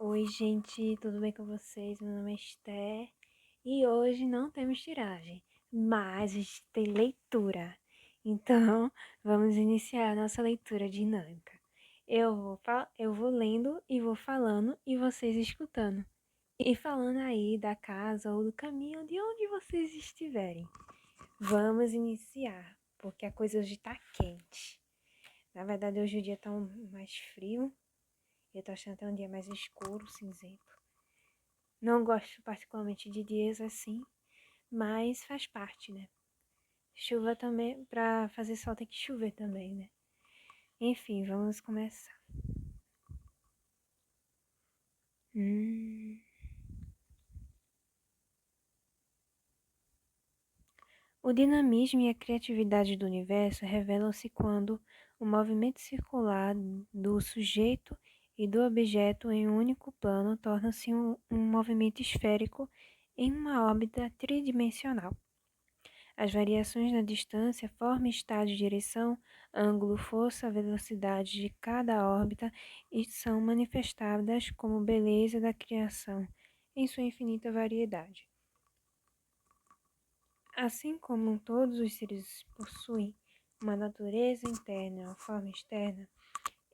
Oi, gente, tudo bem com vocês? Meu nome é Esther e hoje não temos tiragem, mas a gente tem leitura. Então, vamos iniciar a nossa leitura dinâmica. Eu vou lendo e vou falando e vocês escutando. E falando aí da casa ou do caminho de onde vocês estiverem. Vamos iniciar, porque a coisa hoje tá quente. Na verdade, hoje o dia tá mais frio. Eu tô achando até um dia mais escuro, cinzento. Não gosto particularmente de dias assim, mas faz parte, né? Chuva também, pra fazer sol tem que chover também, né? Enfim, vamos começar. Hum. O dinamismo e a criatividade do universo revelam-se quando o movimento circular do sujeito e do objeto em um único plano torna-se um movimento esférico em uma órbita tridimensional. As variações na distância, forma, estado de direção, ângulo, força, velocidade de cada órbita e são manifestadas como beleza da criação em sua infinita variedade. Assim como todos os seres possuem uma natureza interna e uma forma externa,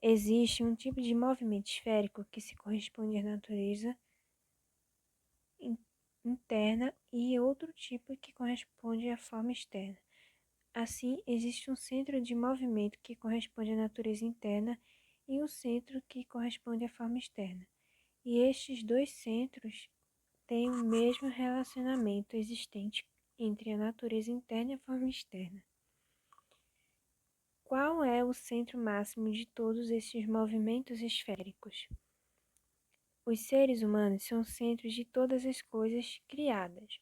existe um tipo de movimento esférico que se corresponde à natureza interna e outro tipo que corresponde à forma externa. Assim, existe um centro de movimento que corresponde à natureza interna e um centro que corresponde à forma externa. E estes dois centros têm o mesmo relacionamento existente entre a natureza interna e a forma externa. Qual é o centro máximo de todos esses movimentos esféricos? Os seres humanos são centros de todas as coisas criadas,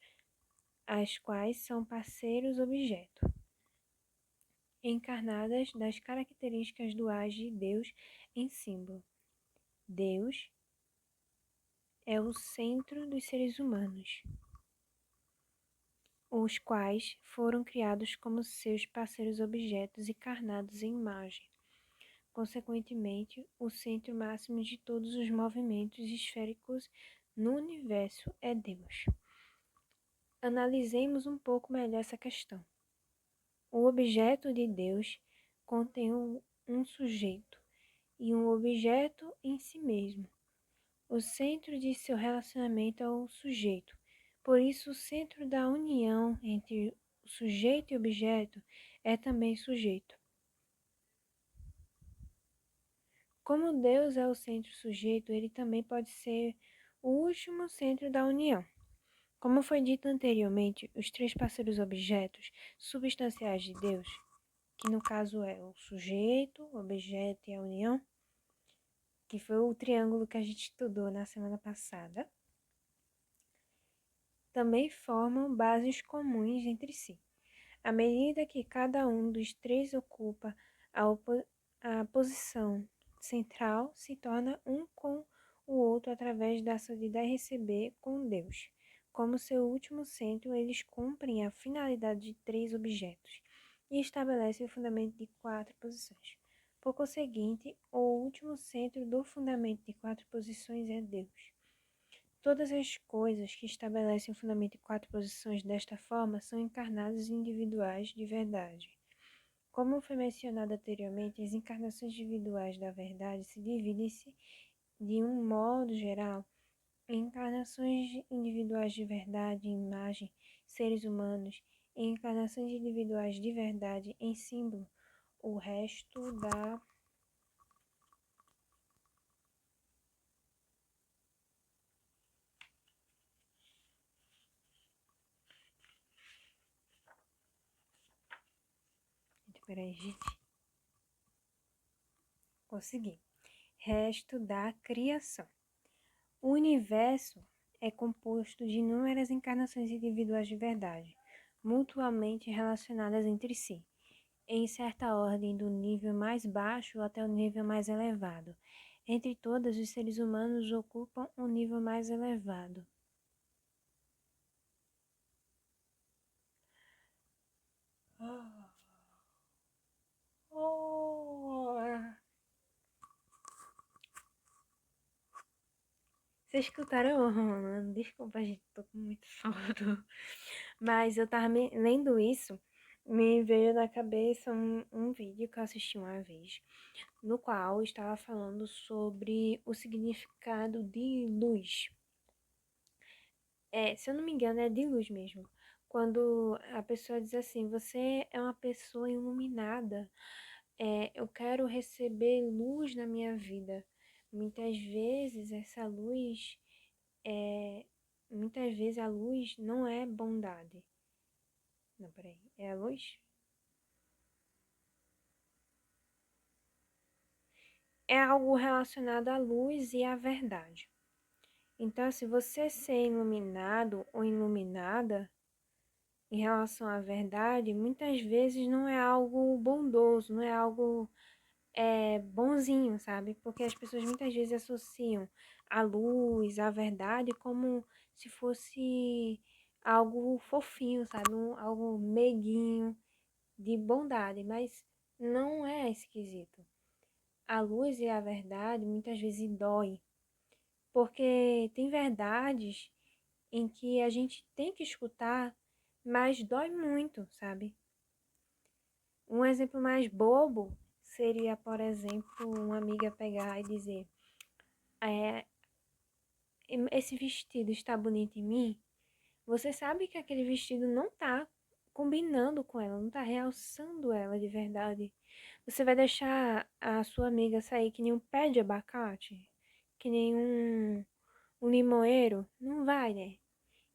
as quais são parceiros objeto, encarnadas das características duais de Deus em símbolo. Deus é o centro dos seres humanos, os quais foram criados como seus parceiros objetos encarnados em imagem. Consequentemente, o centro máximo de todos os movimentos esféricos no universo é Deus. Analisemos um pouco melhor essa questão. O objeto de Deus contém um sujeito e um objeto em si mesmo. O centro de seu relacionamento é o sujeito. Por isso, o centro da união entre o sujeito e objeto é também sujeito. Como Deus é o centro sujeito, ele também pode ser o último centro da união. Como foi dito anteriormente, os três parceiros objetos substanciais de Deus, que no caso é o sujeito, o objeto e a união, que foi o triângulo que a gente estudou na semana passada, também formam bases comuns entre si. À medida que cada um dos três ocupa a posição central, se torna um com o outro através da ação de dar e receber com Deus. Como seu último centro, eles cumprem a finalidade de três objetos e estabelecem o fundamento de quatro posições. Por conseguinte, o último centro do fundamento de quatro posições é Deus. Todas as coisas que estabelecem o fundamento de quatro posições desta forma são encarnadas e individuais de verdade. Como foi mencionado anteriormente, as encarnações individuais da verdade se dividem-se, de um modo geral, em encarnações individuais de verdade em imagem, seres humanos, e encarnações individuais de verdade em símbolo. O resto da Peraí, gente. Consegui. Resto da criação. O universo é composto de inúmeras encarnações individuais de verdade, mutuamente relacionadas entre si, em certa ordem do nível mais baixo até o nível mais elevado. Entre todas, os seres humanos ocupam o nível mais elevado. Vocês escutaram? Desculpa, gente, tô com muito sono. Mas eu tava lendo isso, me veio na cabeça um vídeo que eu assisti uma vez, no qual estava falando sobre o significado de luz. Se eu não me engano, é de luz mesmo. Quando a pessoa diz assim, você é uma pessoa iluminada, eu quero receber luz na minha vida. Muitas vezes essa luz é, muitas vezes a luz não é bondade. Não, peraí, é a luz? É algo relacionado à luz e à verdade. Então, se você ser iluminado ou iluminada em relação à verdade, muitas vezes não é algo bondoso, não é algo bonzinho, sabe? Porque as pessoas muitas vezes associam a luz, a verdade, como se fosse algo fofinho, sabe? Algo meiguinho de bondade, mas não é esquisito. A luz e a verdade muitas vezes dói, porque tem verdades em que a gente tem que escutar, mas dói muito, sabe? Um exemplo mais bobo seria, por exemplo, uma amiga pegar e dizer: é, esse vestido está bonito em mim. Você sabe que aquele vestido não tá combinando com ela, não tá realçando ela de verdade. Você vai deixar a sua amiga sair que nem um pé de abacate? Que nem um limoeiro? Não vai, né?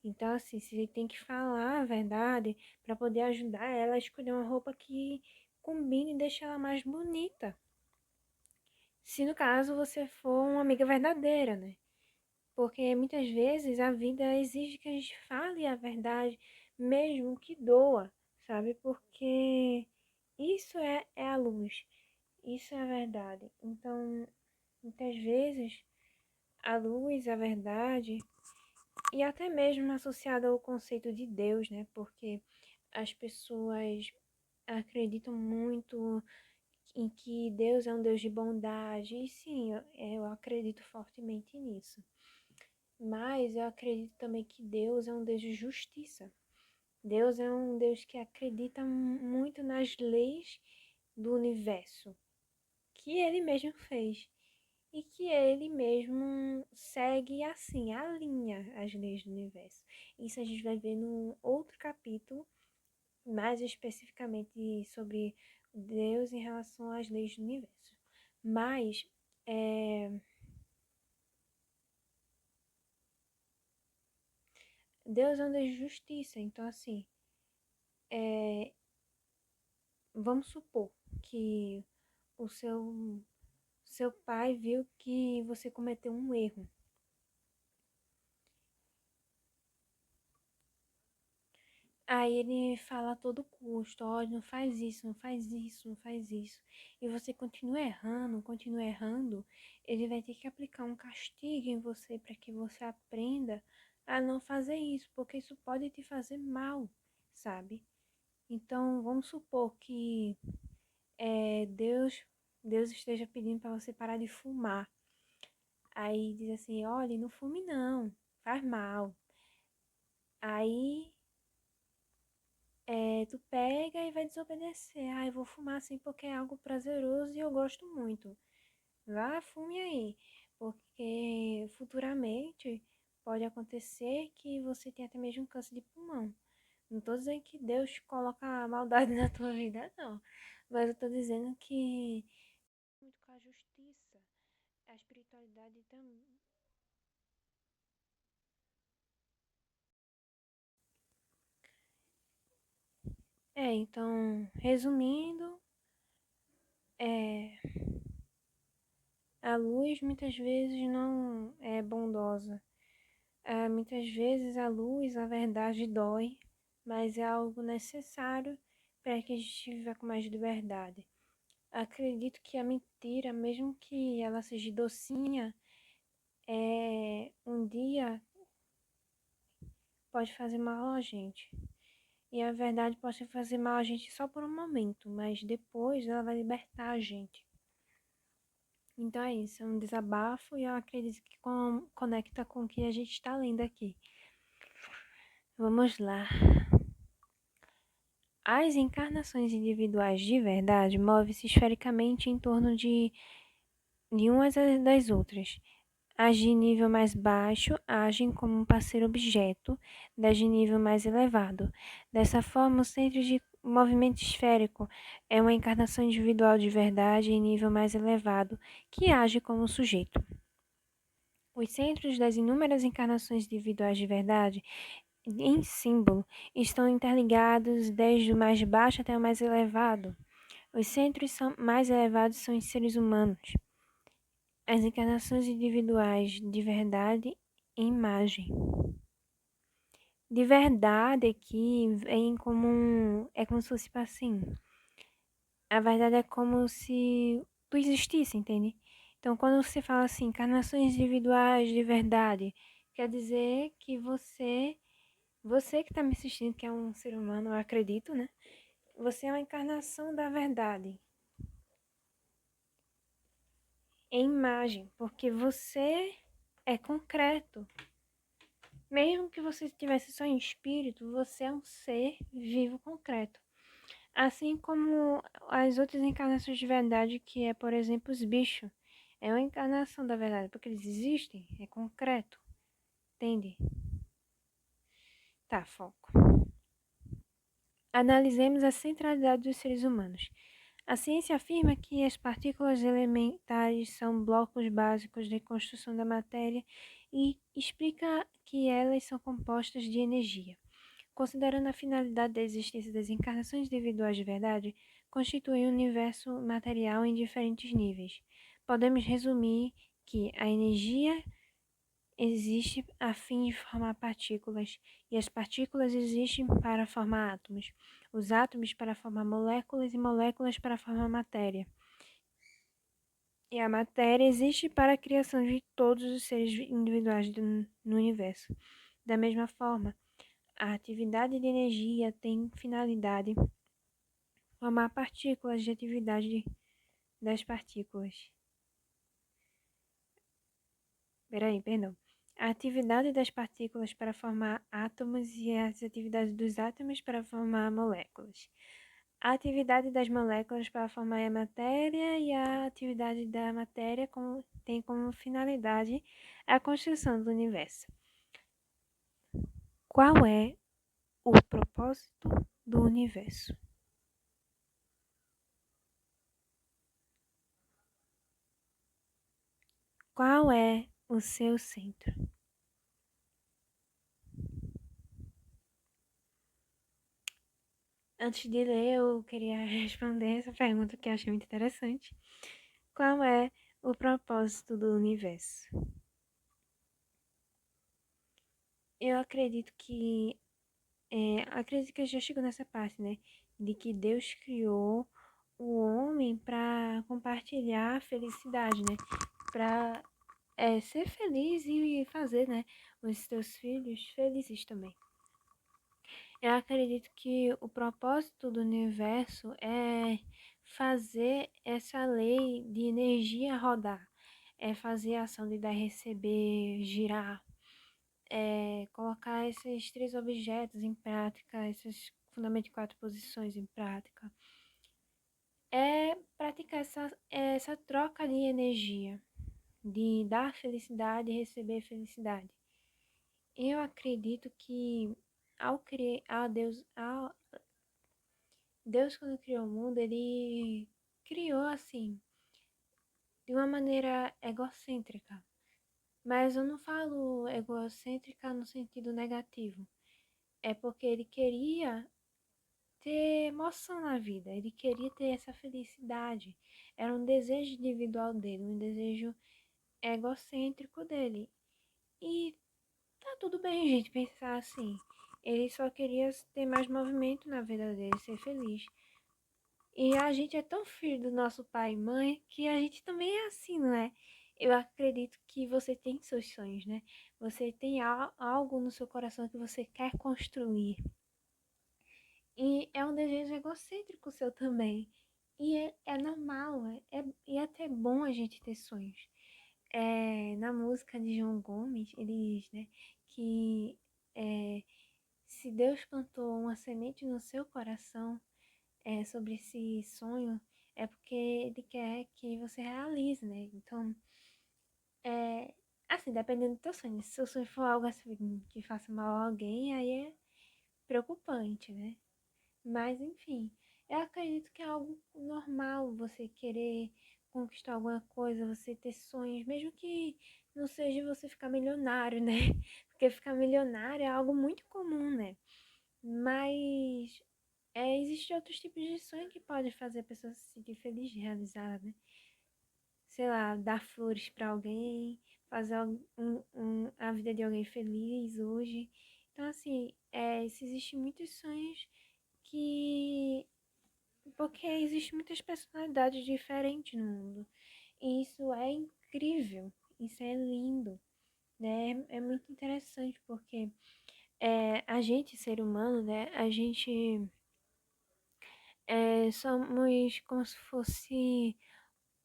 Então, assim, você tem que falar a verdade para poder ajudar ela a escolher uma roupa que combine e deixe ela mais bonita. Se no caso você for uma amiga verdadeira, né? Porque muitas vezes a vida exige que a gente fale a verdade, mesmo que doa, sabe? Porque isso é a luz, isso é a verdade. Então, muitas vezes, a luz, a verdade, e até mesmo associada ao conceito de Deus, né? Porque as pessoas acreditam muito em que Deus é um Deus de bondade, e sim, eu acredito fortemente nisso. Mas eu acredito também que Deus é um Deus de justiça. Deus é um Deus que acredita muito nas leis do universo, que ele mesmo fez. E que ele mesmo segue assim, alinha as leis do universo. Isso a gente vai ver num outro capítulo, mais especificamente sobre Deus em relação às leis do universo. Mas Deus é um Deus de justiça, então assim, é, vamos supor que o seu pai viu que você cometeu um erro. Aí ele fala a todo custo, olha, não faz isso, não faz isso, não faz isso. E você continua errando, ele vai ter que aplicar um castigo em você para que você aprenda a não fazer isso, porque isso pode te fazer mal, sabe? Então, vamos supor que Deus esteja pedindo para você parar de fumar. Aí diz assim, olha, não fume não, faz mal. Aí tu pega e vai desobedecer. Ah, eu vou fumar assim porque é algo prazeroso e eu gosto muito. Vá, fume aí, porque futuramente pode acontecer que você tenha até mesmo câncer de pulmão. Não tô dizendo que Deus coloca a maldade na tua vida, não. Mas eu tô dizendo que muito com a justiça, a espiritualidade também. Então, resumindo, é, a luz muitas vezes não é bondosa. Muitas vezes a luz, a verdade, dói, mas é algo necessário para que a gente viva com mais liberdade. Acredito que a mentira, mesmo que ela seja docinha, um dia pode fazer mal a gente. E a verdade pode fazer mal a gente só por um momento, mas depois ela vai libertar a gente. Então é isso, é um desabafo e eu acredito que conecta com o que a gente está lendo aqui. Vamos lá. As encarnações individuais de verdade movem-se esfericamente em torno de umas das outras. As de nível mais baixo agem como um parceiro objeto das de nível mais elevado. Dessa forma, o centro de movimento esférico é uma encarnação individual de verdade em nível mais elevado, que age como sujeito. Os centros das inúmeras encarnações individuais de verdade, em símbolo, estão interligados desde o mais baixo até o mais elevado. Os centros mais elevados são os seres humanos. As encarnações individuais de verdade em imagem. De verdade aqui vem é como se fosse assim. A verdade é como se tu existisse, entende? Então, quando você fala assim, encarnações individuais de verdade, quer dizer que você que está me assistindo, que é um ser humano, eu acredito, né? Você é uma encarnação da verdade. Em imagem, porque você é concreto. Mesmo que você estivesse só em espírito, você é um ser vivo concreto. Assim como as outras encarnações de verdade, que é, por exemplo, os bichos. É uma encarnação da verdade, porque eles existem, é concreto. Entende? Tá, foco. Analisemos a centralidade dos seres humanos. A ciência afirma que as partículas elementares são blocos básicos de construção da matéria e explica que elas são compostas de energia. Considerando a finalidade da existência das encarnações individuais de verdade, constitui um universo material em diferentes níveis. Podemos resumir que a energia existe a fim de formar partículas, e as partículas existem para formar átomos, os átomos para formar moléculas e moléculas para formar matéria. E a matéria existe para a criação de todos os seres individuais no universo. Da mesma forma, a atividade de energia tem finalidade formar partículas de atividade das partículas. Perdão. A atividade das partículas para formar átomos e as atividades dos átomos para formar moléculas. A atividade das moléculas para formar a matéria e a atividade da matéria tem como finalidade a construção do universo. Qual é o propósito do universo? Qual é o seu centro? Antes de ler, eu queria responder essa pergunta que eu achei muito interessante. Qual é o propósito do universo? Eu acredito que eu já chego nessa parte, né? De que Deus criou o homem para compartilhar a felicidade, né? Para ser feliz e fazer, né? Os teus filhos felizes também. Eu acredito que o propósito do universo é fazer essa lei de energia rodar, é fazer a ação de dar e receber, girar, colocar esses três objetos em prática, esses fundamentos de quatro posições em prática. É praticar essa troca de energia, de dar felicidade e receber felicidade. Eu acredito que ao criar, Deus, quando criou o mundo, ele criou assim, de uma maneira egocêntrica. Mas eu não falo egocêntrica no sentido negativo. É porque ele queria ter emoção na vida, ele queria ter essa felicidade. Era um desejo individual dele, um desejo egocêntrico dele. E tá tudo bem, gente, pensar assim. Ele só queria ter mais movimento na vida dele, ser feliz. E a gente é tão filho do nosso pai e mãe que a gente também é assim, não é? Eu acredito que você tem seus sonhos, né? Você tem algo no seu coração que você quer construir. E é um desejo egocêntrico seu também. E é normal, e é até bom a gente ter sonhos. Na música de João Gomes, ele diz, né, que é, se Deus plantou uma semente no seu coração sobre esse sonho, é porque Ele quer que você realize, né? Então, assim, dependendo do teu sonho, se o sonho for algo assim que faça mal a alguém, aí é preocupante, né? Mas, enfim, eu acredito que é algo normal você querer conquistar alguma coisa, você ter sonhos, mesmo que não seja você ficar milionário, né? Porque ficar milionário é algo muito comum, né? Mas existem outros tipos de sonho que podem fazer a pessoa se sentir feliz, realizada, né? Sei lá, dar flores para alguém, fazer a vida de alguém feliz hoje. Então, assim, existem muitos sonhos que porque existem muitas personalidades diferentes no mundo. E isso é incrível, isso é lindo, né? É muito interessante porque a gente, ser humano, né? A gente somos como se fosse.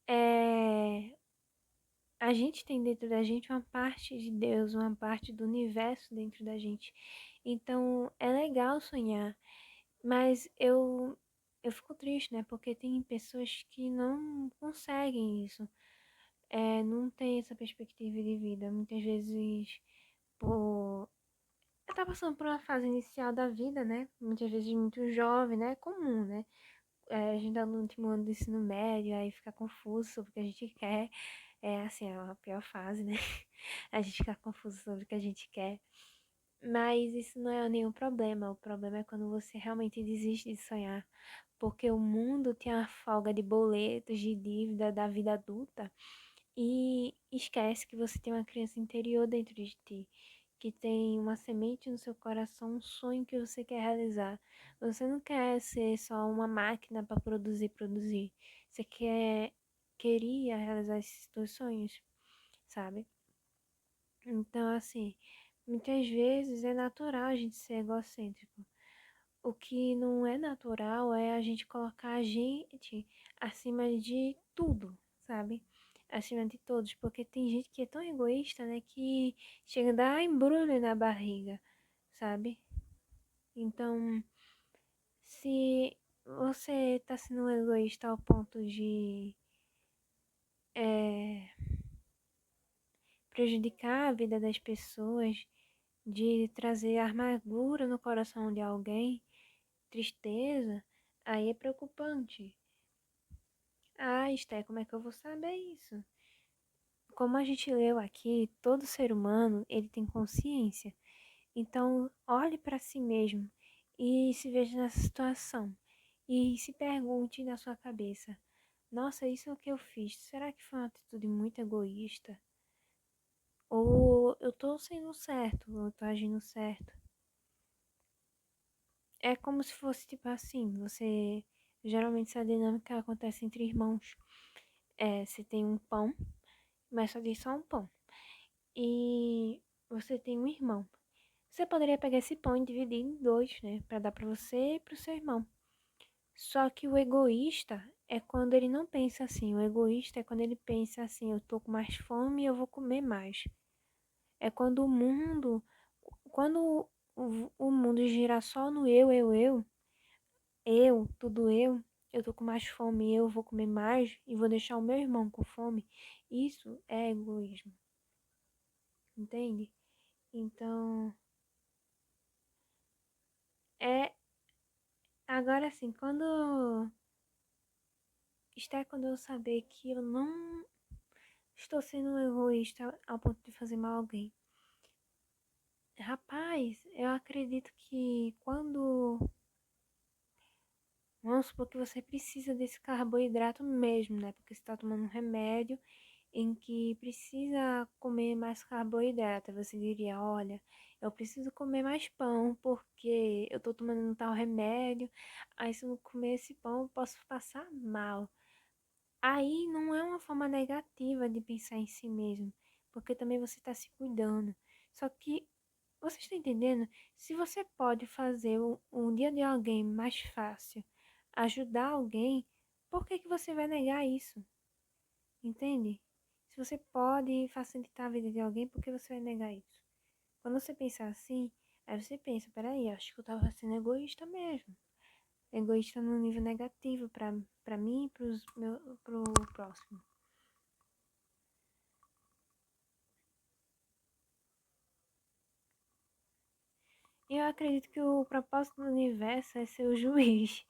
é, a gente tem dentro da gente uma parte de Deus, uma parte do universo dentro da gente. Então é legal sonhar, mas eu fico triste, né? Porque tem pessoas que não conseguem isso, não tem essa perspectiva de vida. Muitas vezes, por tá passando por uma fase inicial da vida, né? Muitas vezes muito jovem, né? É comum, né? A gente tá no último ano do ensino médio, aí fica confuso sobre o que a gente quer. É assim, é a pior fase, né? A gente fica confuso sobre o que a gente quer. Mas isso não é nenhum problema. O problema é quando você realmente desiste de sonhar. Porque o mundo tem a folga de boletos, de dívida da vida adulta. E esquece que você tem uma criança interior dentro de ti. Que tem uma semente no seu coração, um sonho que você quer realizar. Você não quer ser só uma máquina para produzir, produzir. Você queria realizar esses seus sonhos, sabe? Então, assim, muitas vezes é natural a gente ser egocêntrico. O que não é natural é a gente colocar a gente acima de tudo, sabe? Acima de todos, porque tem gente que é tão egoísta, né, que chega a dar embrulho na barriga, sabe? Então, se você tá sendo egoísta ao ponto de é, prejudicar a vida das pessoas, de trazer amargura no coração de alguém, tristeza, aí é preocupante. Ah, Esté, como é que eu vou saber isso? Como a gente leu aqui, todo ser humano, ele tem consciência. Então, olhe para si mesmo e se veja nessa situação. E se pergunte na sua cabeça: nossa, isso é o que eu fiz. Será que foi uma atitude muito egoísta? Ou eu tô sendo certo, ou eu tô agindo certo? É como se fosse tipo assim, geralmente essa dinâmica acontece entre irmãos. Você tem um pão, mas só tem só um pão. E você tem um irmão. Você poderia pegar esse pão e dividir em dois, né? Pra dar pra você e pro seu irmão. Só que o egoísta é quando ele não pensa assim. O egoísta é quando ele pensa assim: eu tô com mais fome e eu vou comer mais. É quando o mundo. Quando o mundo gira só no tudo eu tô com mais fome, eu vou comer mais e vou deixar o meu irmão com fome. Isso é egoísmo, entende? Então, é agora assim, quando eu saber que eu não estou sendo egoísta ao ponto de fazer mal a alguém. Rapaz, eu acredito que vamos supor que você precisa desse carboidrato mesmo, né? Porque você está tomando um remédio em que precisa comer mais carboidrato. Você diria, olha, eu preciso comer mais pão porque eu tô tomando um tal remédio. Aí se eu não comer esse pão, eu posso passar mal. Aí não é uma forma negativa de pensar em si mesmo, porque também você está se cuidando. Só que você está entendendo? Se você pode fazer um dia de alguém mais fácil, ajudar alguém, por que que você vai negar isso? Entende? Se você pode facilitar a vida de alguém, por que você vai negar isso? Quando você pensar assim, aí você pensa, peraí, acho que eu tava sendo egoísta mesmo. Egoísta num nível negativo pra mim e pro próximo. Eu acredito que o propósito do universo é ser o juiz,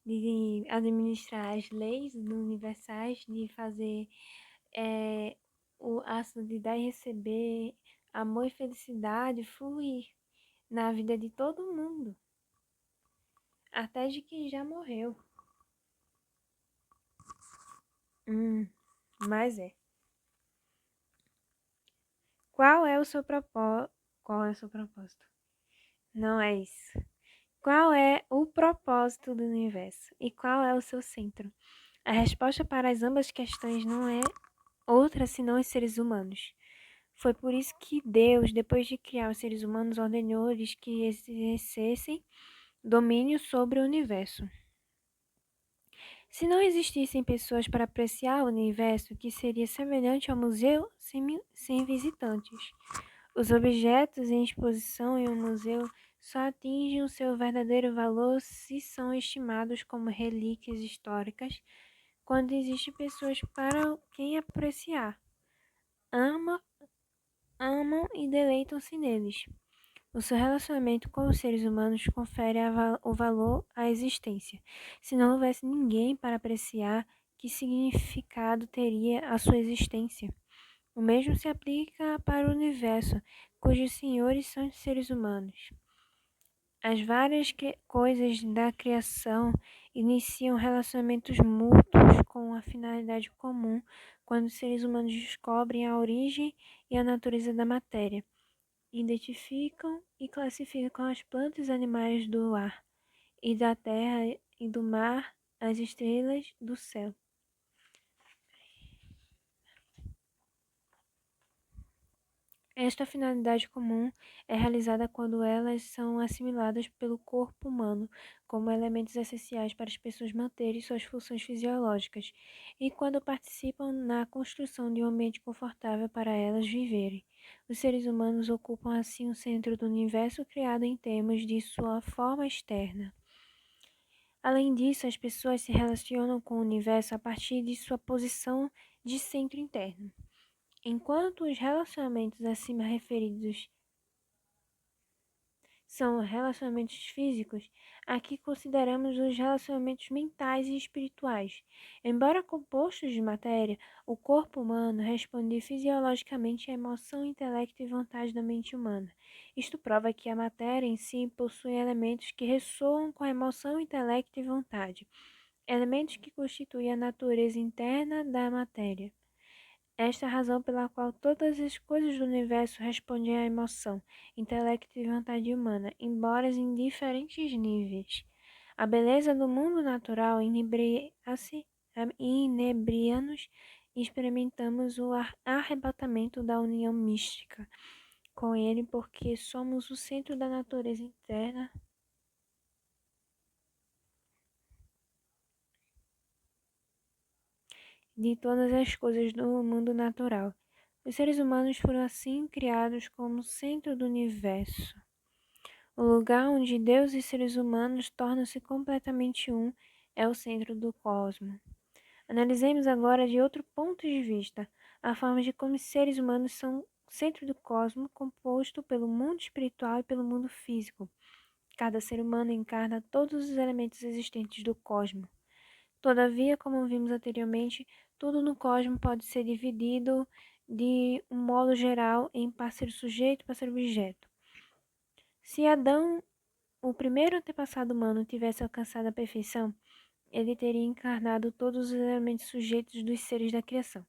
de administrar as leis do universais, de fazer o ato de dar e receber, amor e felicidade fluir na vida de todo mundo, até de quem já morreu. Mas é. Qual é o seu propósito? Qual é o seu propósito? Não é isso. Qual é o propósito do universo? E qual é o seu centro? A resposta para as ambas questões não é outra senão os seres humanos. Foi por isso que Deus, depois de criar os seres humanos, ordenou-lhes que exercessem domínio sobre o universo. Se não existissem pessoas para apreciar o universo, que seria semelhante ao museu sem visitantes. Os objetos em exposição em um museu só atingem o seu verdadeiro valor se são estimados como relíquias históricas, quando existem pessoas para quem apreciar, amam, amam e deleitam-se neles. O seu relacionamento com os seres humanos confere o valor à existência. Se não houvesse ninguém para apreciar, que significado teria a sua existência? O mesmo se aplica para o universo, cujos senhores são os seres humanos. As várias coisas da criação iniciam relacionamentos mútuos com a finalidade comum quando os seres humanos descobrem a origem e a natureza da matéria. Identificam e classificam as plantas e animais do ar, e da terra e do mar, as estrelas do céu. Esta finalidade comum é realizada quando elas são assimiladas pelo corpo humano como elementos essenciais para as pessoas manterem suas funções fisiológicas e quando participam na construção de um ambiente confortável para elas viverem. Os seres humanos ocupam assim o centro do universo criado em termos de sua forma externa. Além disso, as pessoas se relacionam com o universo a partir de sua posição de centro interno. Enquanto os relacionamentos acima referidos são relacionamentos físicos, aqui consideramos os relacionamentos mentais e espirituais. Embora compostos de matéria, o corpo humano responde fisiologicamente à emoção, intelecto e vontade da mente humana. Isto prova que a matéria em si possui elementos que ressoam com a emoção, intelecto e vontade, elementos que constituem a natureza interna da matéria. Esta é a razão pela qual todas as coisas do universo respondem à emoção, intelecto e vontade humana, embora em diferentes níveis. A beleza do mundo natural inebria-nos e experimentamos o arrebatamento da união mística com ele, porque somos o centro da natureza interna de todas as coisas do mundo natural. Os seres humanos foram assim criados como centro do universo, o lugar onde Deus e seres humanos tornam-se completamente um é o centro do cosmos. Analisemos agora de outro ponto de vista a forma de como os seres humanos são centro do cosmos, composto pelo mundo espiritual e pelo mundo físico. Cada ser humano encarna todos os elementos existentes do cosmos. Todavia, como vimos anteriormente, tudo no cosmos pode ser dividido de um modo geral em parceiro sujeito e parceiro objeto. Se Adão, o primeiro antepassado humano, tivesse alcançado a perfeição, ele teria encarnado todos os elementos sujeitos dos seres da criação.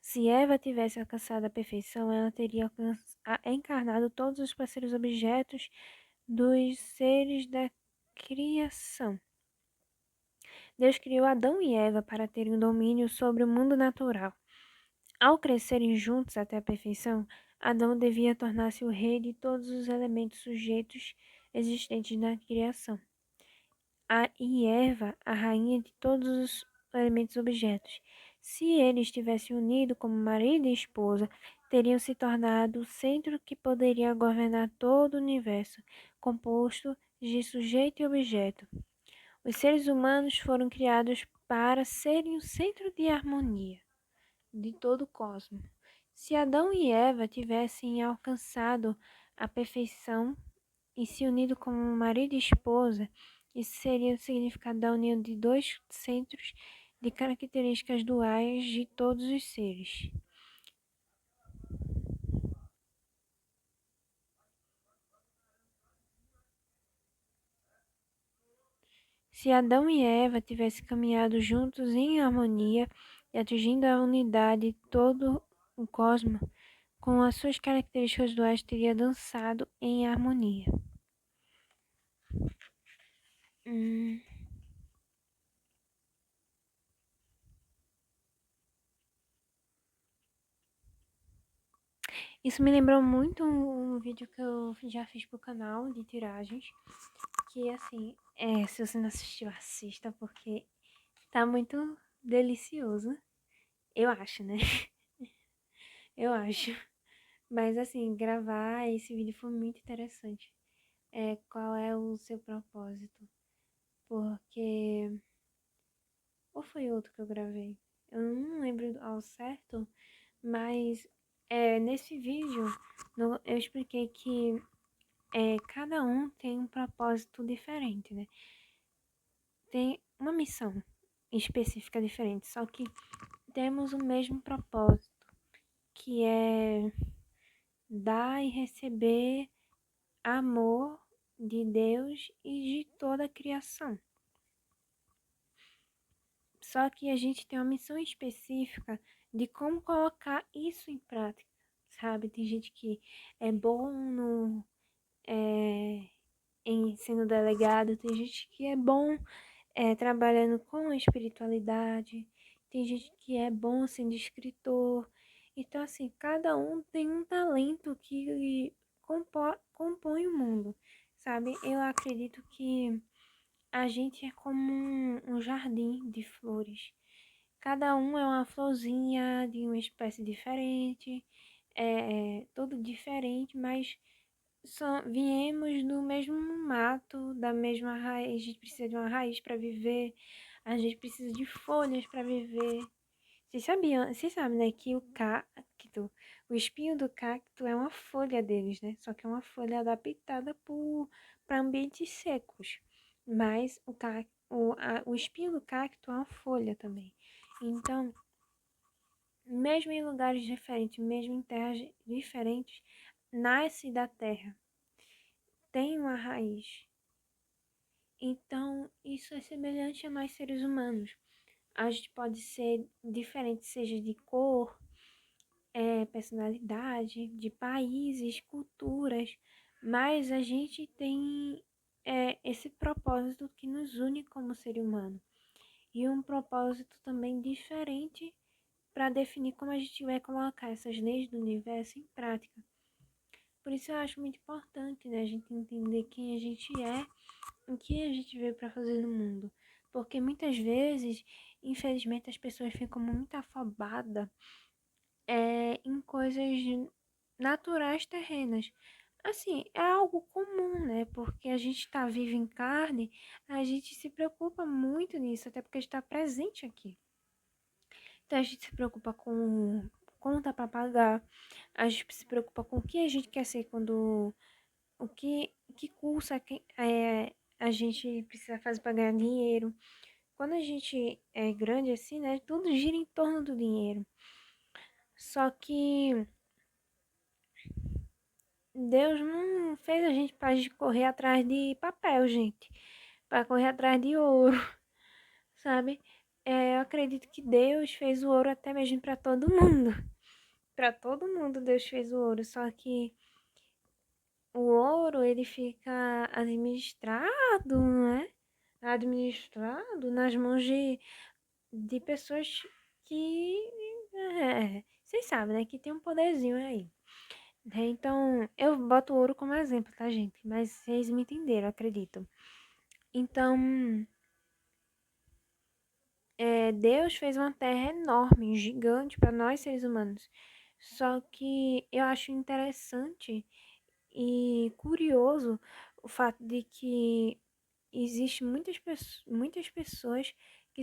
Se Eva tivesse alcançado a perfeição, ela teria encarnado todos os parceiros objetos dos seres da criação. Deus criou Adão e Eva para terem um domínio sobre o mundo natural. Ao crescerem juntos até a perfeição, Adão devia tornar-se o rei de todos os elementos sujeitos existentes na criação. E Eva, a rainha de todos os elementos objetos. Se eles tivessem unido como marido e esposa, teriam se tornado o centro que poderia governar todo o universo, composto de sujeito e objeto. Os seres humanos foram criados para serem o centro de harmonia de todo o cosmos. Se Adão e Eva tivessem alcançado a perfeição e se unido como marido e esposa, isso seria o significado da união de dois centros de características duais de todos os seres. Se Adão e Eva tivessem caminhado juntos em harmonia e atingindo a unidade de todo o cosmos, com as suas características duais, teria dançado em harmonia. Hum. Isso me lembrou muito um vídeo que eu já fiz pro canal de tiragens. Que assim, se você não assistiu, assista, porque tá muito delicioso. Eu acho, né? Eu acho. Mas assim, gravar esse vídeo foi muito interessante. Qual é o seu propósito? Porque. Ou foi outro que eu gravei? Eu não lembro ao certo, mas nesse vídeo eu expliquei que cada um tem um propósito diferente, né? Tem uma missão específica diferente, só que temos o mesmo propósito, que é dar e receber amor de Deus e de toda a criação. Só que a gente tem uma missão específica de como colocar isso em prática, sabe? Tem gente que é bom no, é, em sendo delegado, tem gente que é bom trabalhando com a espiritualidade, tem gente que é bom sendo escritor. Então, assim, cada um tem um talento que compõe o mundo, sabe? Eu acredito que a gente é como um jardim de flores. Cada um é uma florzinha de uma espécie diferente, tudo diferente, mas viemos do mesmo mato, da mesma raiz. A gente precisa de uma raiz para viver, a gente precisa de folhas para viver. Vocês sabem, né, que o espinho do cacto é uma folha deles, né? Só que é uma folha adaptada para ambientes secos. Mas o espinho do cacto é uma folha também. Então, mesmo em lugares diferentes, mesmo em terras diferentes, nasce da terra, tem uma raiz. Então, isso é semelhante a nós seres humanos. A gente pode ser diferente, seja de cor, personalidade, de países, culturas, mas a gente tem esse propósito que nos une como ser humano. E um propósito também diferente para definir como a gente vai colocar essas leis do universo em prática. Por isso eu acho muito importante, né, a gente entender quem a gente é, o que a gente veio para fazer no mundo. Porque muitas vezes, infelizmente, as pessoas ficam muito afobadas em coisas naturais terrenas. Assim, é algo comum, né? Porque a gente está vivo em carne, a gente se preocupa muito nisso, até porque está presente aqui. Então a gente se preocupa com conta para pagar, a gente se preocupa com o que a gente quer ser quando que curso a gente precisa fazer para ganhar dinheiro. Quando a gente é grande assim, né? Tudo gira em torno do dinheiro. Só que Deus não fez a gente para correr atrás de papel, gente. Para correr atrás de ouro, sabe? Eu acredito que Deus fez o ouro até mesmo para todo mundo. Para todo mundo Deus fez o ouro. Só que o ouro, ele fica administrado, né? Administrado nas mãos de pessoas que... vocês sabem, né? Que tem um poderzinho aí. Então, eu boto o ouro como exemplo, tá, gente? Mas vocês me entenderam, acredito. Então, Deus fez uma terra enorme, gigante para nós seres humanos. Só que eu acho interessante e curioso o fato de que existe muitas pessoas que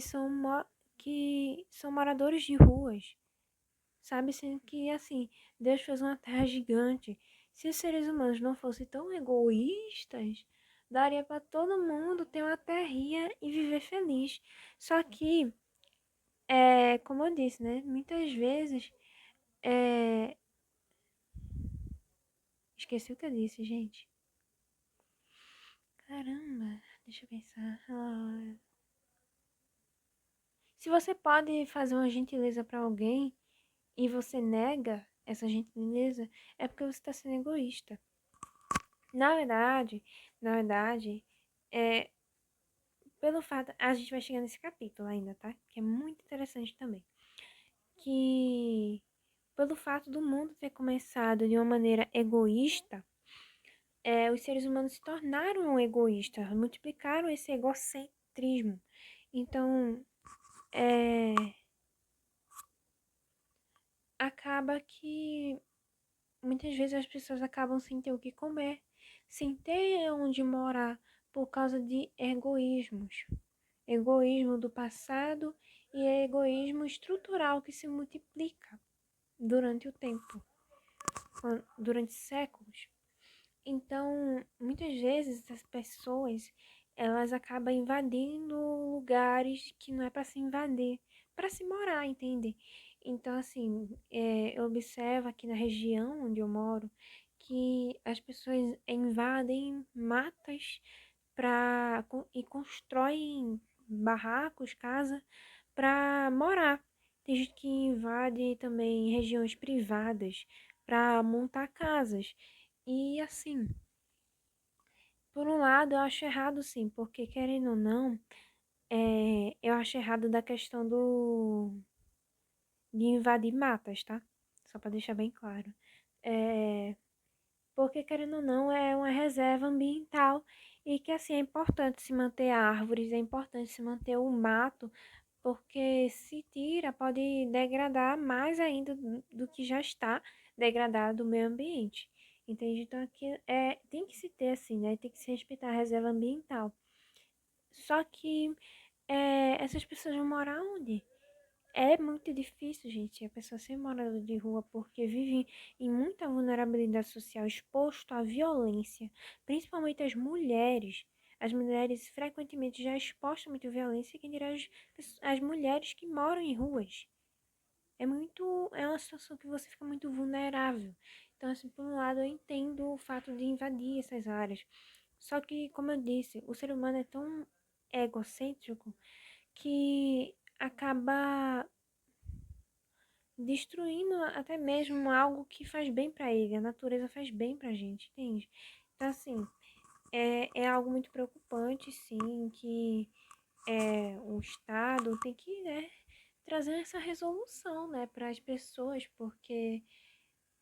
que são moradores de ruas, sabe? Sendo que, assim, Deus fez uma terra gigante. Se os seres humanos não fossem tão egoístas, daria para todo mundo ter uma terrinha e viver feliz. Só que, como eu disse, né? Muitas vezes, é... esqueci o que eu disse, gente. Caramba, deixa eu pensar. Se você pode fazer uma gentileza para alguém e você nega essa gentileza, é porque você está sendo egoísta. Na verdade, na verdade, é pelo fato, a gente vai chegar nesse capítulo ainda, tá? Que é muito interessante também. Que pelo fato do mundo ter começado de uma maneira egoísta, os seres humanos se tornaram egoístas, multiplicaram esse egocentrismo. Então, é, acaba que muitas vezes as pessoas acabam sem ter o que comer, sem ter onde morar, por causa de egoísmos. Egoísmo do passado e egoísmo estrutural que se multiplica durante o tempo, durante séculos. Então, muitas vezes as pessoas elas acabam invadindo lugares que não é para se invadir, para se morar, entende? Então, assim, eu observo aqui na região onde eu moro que as pessoas invadem matas e constroem barracos, casa, para morar. Tem gente que invade também regiões privadas para montar casas. E assim, por um lado eu acho errado sim, porque querendo ou não, eu acho errado da questão de invadir matas, tá? Só para deixar bem claro. É, porque querendo ou não, é uma reserva ambiental e que assim é importante se manter árvores, é importante se manter o mato, porque se tira pode degradar mais ainda do que já está degradado o meio ambiente. Entende? Então aqui tem que se ter assim, né? Tem que se respeitar a reserva ambiental. Só que essas pessoas vão morar onde? É muito difícil, gente, a pessoa ser morador de rua porque vive em muita vulnerabilidade social, exposto à violência, principalmente as mulheres. As mulheres frequentemente já expostas a muita violência, quem dirá as mulheres que moram em ruas. É uma situação que você fica muito vulnerável. Então, assim, por um lado, eu entendo o fato de invadir essas áreas. Só que, como eu disse, o ser humano é tão egocêntrico que acaba destruindo até mesmo algo que faz bem para ele. A natureza faz bem pra gente, entende? Então, assim, é algo muito preocupante, sim, que o Estado tem que, né, trazer essa resolução, né, para as pessoas, porque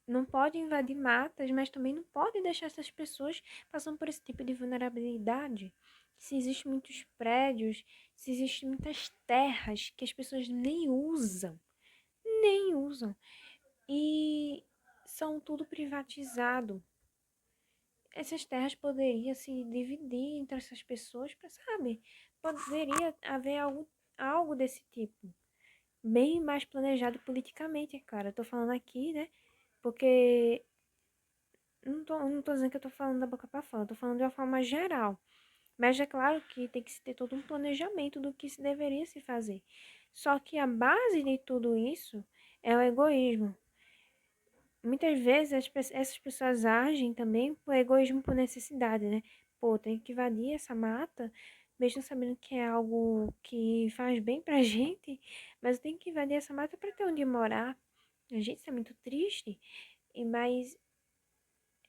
não pode invadir matas, mas também não pode deixar essas pessoas passando por esse tipo de vulnerabilidade. Se existem muitos prédios, se existem muitas terras que as pessoas nem usam, e são tudo privatizado. Essas terras poderiam se dividir entre essas pessoas, para sabe? Poderia haver algo desse tipo. Bem mais planejado politicamente, cara. Eu tô falando aqui, né? Porque não tô dizendo que eu tô falando da boca para fora, eu tô falando de uma forma geral. Mas é claro que tem que se ter todo um planejamento do que se deveria se fazer. Só que a base de tudo isso é o egoísmo. Muitas vezes essas pessoas agem também por egoísmo, por necessidade, né? Pô, tem que invadir essa mata, mesmo sabendo que é algo que faz bem pra gente, mas eu tenho que invadir essa mata para ter onde morar. A gente, isso é muito triste, mas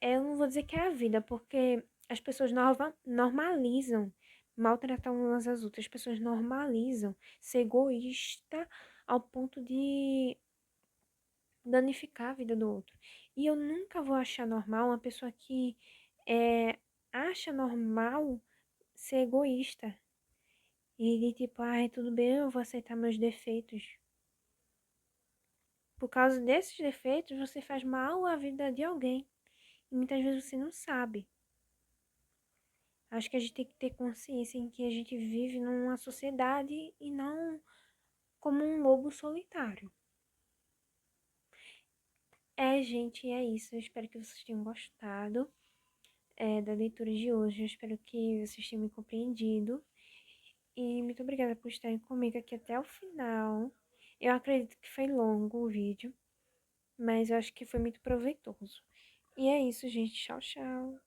eu não vou dizer que é a vida, porque as pessoas normalizam maltratar umas às outras. As pessoas normalizam ser egoísta ao ponto de danificar a vida do outro. E eu nunca vou achar normal uma pessoa que acha normal ser egoísta. E de tipo, ai, tudo bem, eu vou aceitar meus defeitos. Por causa desses defeitos, você faz mal à vida de alguém. E muitas vezes você não sabe. Acho que a gente tem que ter consciência em que a gente vive numa sociedade e não como um lobo solitário. Gente, é isso. Eu espero que vocês tenham gostado, da leitura de hoje. Eu espero que vocês tenham me compreendido. E muito obrigada por estarem comigo aqui até o final. Eu acredito que foi longo o vídeo, mas eu acho que foi muito proveitoso. E é isso, gente. Tchau, tchau.